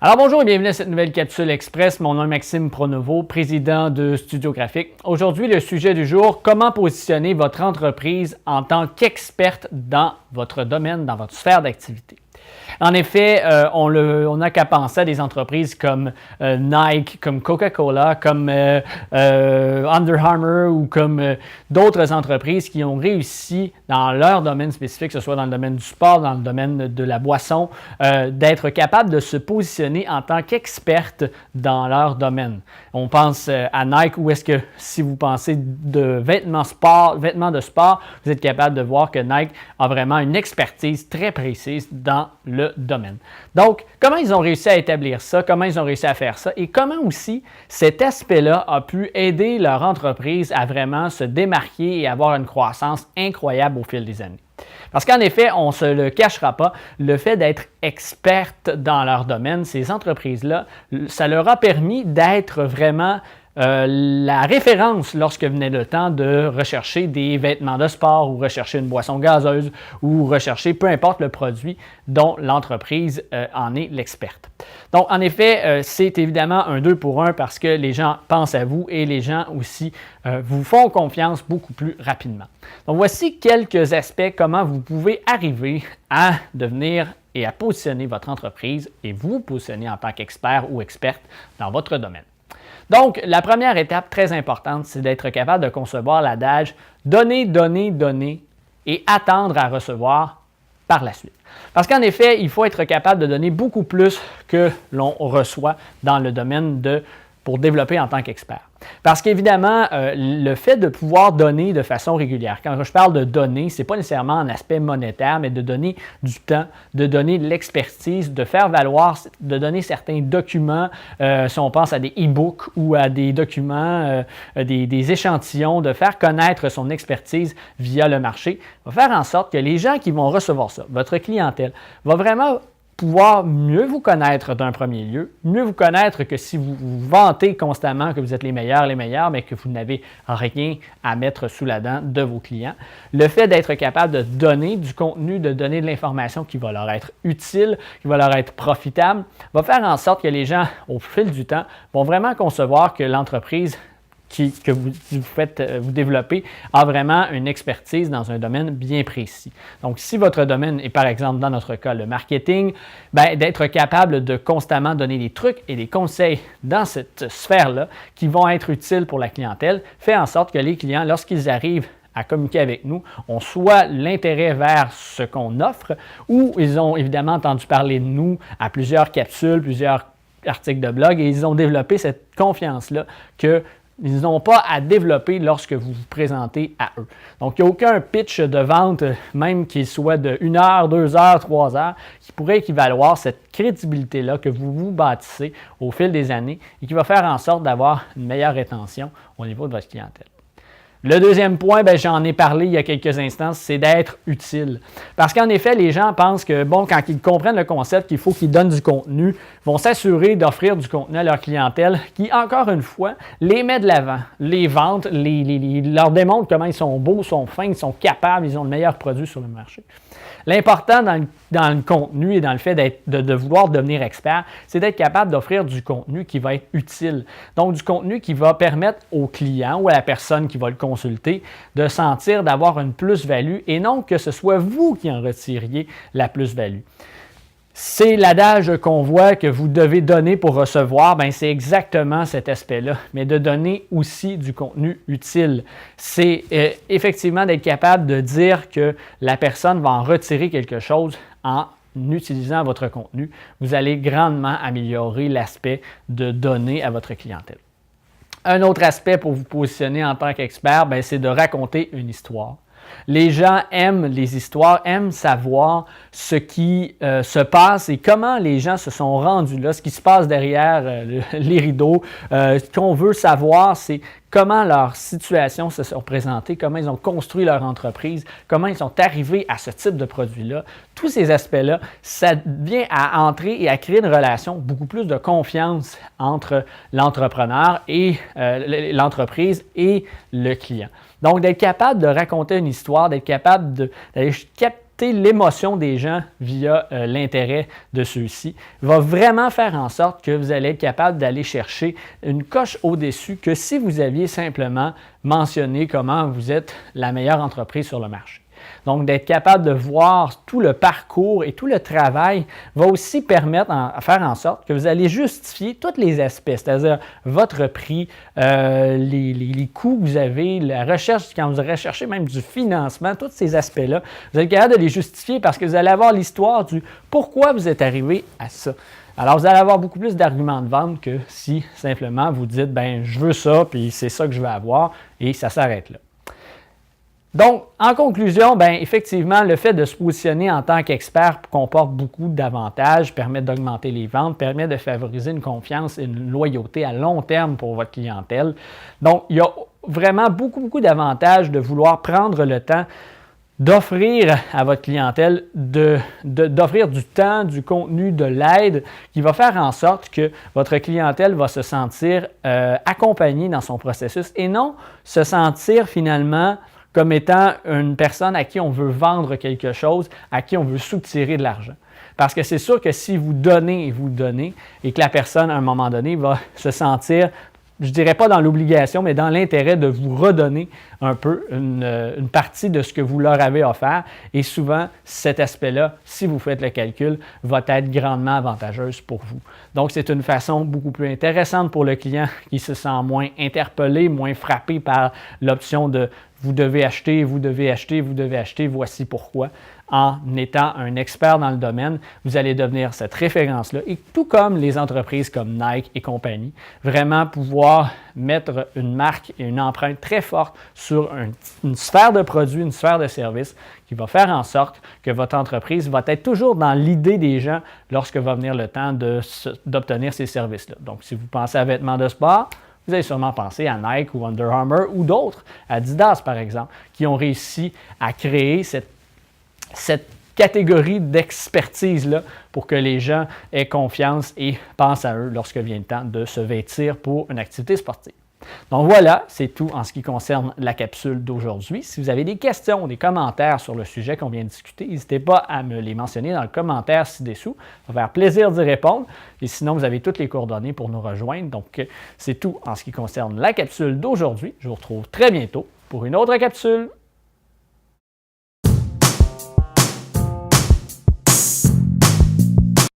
Alors bonjour et bienvenue à cette nouvelle capsule express. Mon nom est Maxime Pronovo, président de Studio Graphique. Aujourd'hui, le sujet du jour, comment positionner votre entreprise en tant qu'experte dans votre domaine, dans votre sphère d'activité. En effet, on n'a qu'à penser à des entreprises comme Nike, comme Coca-Cola, comme Under Armour ou comme d'autres entreprises qui ont réussi dans leur domaine spécifique, que ce soit dans le domaine du sport, dans le domaine de la boisson, d'être capables de se positionner en tant qu'expertes dans leur domaine. On pense à Nike, où est-ce que si vous pensez de vêtements de sport, vous êtes capable de voir que Nike a vraiment une expertise très précise dans le domaine. Donc, comment ils ont réussi à établir ça, comment ils ont réussi à faire ça et comment aussi cet aspect-là a pu aider leur entreprise à vraiment se démarquer et avoir une croissance incroyable au fil des années. Parce qu'en effet, on ne se le cachera pas, le fait d'être experte dans leur domaine, ces entreprises-là, ça leur a permis d'être vraiment la référence lorsque venait le temps de rechercher des vêtements de sport ou rechercher une boisson gazeuse ou rechercher peu importe le produit dont l'entreprise en est l'experte. Donc, en effet, c'est évidemment un 2 pour 1 parce que les gens pensent à vous et les gens aussi vous font confiance beaucoup plus rapidement. Donc, voici quelques aspects comment vous pouvez arriver à devenir et à positionner votre entreprise et vous positionner en tant qu'expert ou experte dans votre domaine. Donc, la première étape très importante, c'est d'être capable de concevoir l'adage « donner, donner, donner » et attendre à recevoir par la suite. Parce qu'en effet, il faut être capable de donner beaucoup plus que l'on reçoit dans le domaine pour développer en tant qu'expert. Parce qu'évidemment, le fait de pouvoir donner de façon régulière, quand je parle de donner, ce n'est pas nécessairement un aspect monétaire, mais de donner du temps, de donner de l'expertise, de faire valoir, de donner certains documents, si on pense à des e-books ou à des documents, des échantillons, de faire connaître son expertise via le marché, va faire en sorte que les gens qui vont recevoir ça, votre clientèle, va vraiment pouvoir mieux vous connaître d'un premier lieu, mieux vous connaître que si vous vous vantez constamment que vous êtes les meilleurs, mais que vous n'avez rien à mettre sous la dent de vos clients. Le fait d'être capable de donner du contenu, de donner de l'information qui va leur être utile, qui va leur être profitable, va faire en sorte que les gens, au fil du temps, vont vraiment concevoir que l'entreprise que vous développez a vraiment une expertise dans un domaine bien précis. Donc, si votre domaine est, par exemple, dans notre cas, le marketing, d'être capable de constamment donner des trucs et des conseils dans cette sphère-là qui vont être utiles pour la clientèle, fait en sorte que les clients, lorsqu'ils arrivent à communiquer avec nous, ont soit l'intérêt vers ce qu'on offre ou ils ont évidemment entendu parler de nous à plusieurs capsules, plusieurs articles de blog et ils ont développé cette confiance-là qu'ils n'ont pas à développer lorsque vous vous présentez à eux. Donc, il n'y a aucun pitch de vente, même qu'il soit de 1 heure, 2 heures, 3 heures, qui pourrait équivaloir cette crédibilité-là que vous vous bâtissez au fil des années et qui va faire en sorte d'avoir une meilleure rétention au niveau de votre clientèle. Le deuxième point, j'en ai parlé il y a quelques instants, c'est d'être utile. Parce qu'en effet, les gens pensent que, quand ils comprennent le concept qu'il faut qu'ils donnent du contenu, vont s'assurer d'offrir du contenu à leur clientèle qui, encore une fois, les met de l'avant, les vante, leur démontre comment ils sont beaux, sont fins, ils sont capables, ils ont le meilleur produit sur le marché. L'important dans le contenu et dans le fait de vouloir devenir expert, c'est d'être capable d'offrir du contenu qui va être utile. Donc, du contenu qui va permettre au client ou à la personne qui va le consulter de sentir d'avoir une plus-value et non que ce soit vous qui en retiriez la plus-value. C'est l'adage qu'on voit que vous devez donner pour recevoir, c'est exactement cet aspect-là, mais de donner aussi du contenu utile. C'est effectivement d'être capable de dire que la personne va en retirer quelque chose en utilisant votre contenu. Vous allez grandement améliorer l'aspect de donner à votre clientèle. Un autre aspect pour vous positionner en tant qu'expert, c'est de raconter une histoire. Les gens aiment les histoires, aiment savoir ce qui se passe et comment les gens se sont rendus là, ce qui se passe derrière les rideaux. Ce qu'on veut savoir, c'est comment leur situation se sont présentées, comment ils ont construit leur entreprise, comment ils sont arrivés à ce type de produit-là. Tous ces aspects-là, ça vient à entrer et à créer une relation, beaucoup plus de confiance entre l'entrepreneur et l'entreprise et le client. Donc, d'être capable de raconter une histoire, d'être capable d'aller capter l'émotion des gens via l'intérêt de ceux-ci, va vraiment faire en sorte que vous allez être capable d'aller chercher une coche au-dessus que si vous aviez simplement mentionné comment vous êtes la meilleure entreprise sur le marché. Donc, d'être capable de voir tout le parcours et tout le travail va aussi permettre à faire en sorte que vous allez justifier tous les aspects, c'est-à-dire votre prix, les coûts que vous avez, la recherche, quand vous recherchez même du financement, tous ces aspects-là, vous êtes capable de les justifier parce que vous allez avoir l'histoire du pourquoi vous êtes arrivé à ça. Alors, vous allez avoir beaucoup plus d'arguments de vente que si simplement vous dites, ben je veux ça, puis c'est ça que je veux avoir, et ça s'arrête là. Donc, en conclusion, bien, effectivement, le fait de se positionner en tant qu'expert comporte beaucoup d'avantages, permet d'augmenter les ventes, permet de favoriser une confiance et une loyauté à long terme pour votre clientèle. Donc, il y a vraiment beaucoup d'avantages de vouloir prendre le temps d'offrir à votre clientèle, d'offrir du temps, du contenu, de l'aide qui va faire en sorte que votre clientèle va se sentir accompagnée dans son processus et non se sentir finalement comme étant une personne à qui on veut vendre quelque chose, à qui on veut soutirer de l'argent. Parce que c'est sûr que si vous donnez et que la personne, à un moment donné, va se sentir, je ne dirais pas dans l'obligation, mais dans l'intérêt de vous redonner un peu une partie de ce que vous leur avez offert. Et souvent, cet aspect-là, si vous faites le calcul, va être grandement avantageuse pour vous. Donc, c'est une façon beaucoup plus intéressante pour le client qui se sent moins interpellé, moins frappé par l'option de vous devez acheter, vous devez acheter, vous devez acheter, voici pourquoi. En étant un expert dans le domaine, vous allez devenir cette référence-là et tout comme les entreprises comme Nike et compagnie, vraiment pouvoir mettre une marque et une empreinte très forte sur une sphère de produits, une sphère de services qui va faire en sorte que votre entreprise va être toujours dans l'idée des gens lorsque va venir le temps d'obtenir ces services-là. Donc, si vous pensez à vêtements de sport, vous allez sûrement penser à Nike ou Under Armour ou d'autres, Adidas par exemple, qui ont réussi à créer cette catégorie d'expertise-là pour que les gens aient confiance et pensent à eux lorsque vient le temps de se vêtir pour une activité sportive. Donc voilà, c'est tout en ce qui concerne la capsule d'aujourd'hui. Si vous avez des questions ou des commentaires sur le sujet qu'on vient de discuter, n'hésitez pas à me les mentionner dans le commentaire ci-dessous. Ça va faire plaisir d'y répondre. Et sinon, vous avez toutes les coordonnées pour nous rejoindre. Donc, c'est tout en ce qui concerne la capsule d'aujourd'hui. Je vous retrouve très bientôt pour une autre capsule.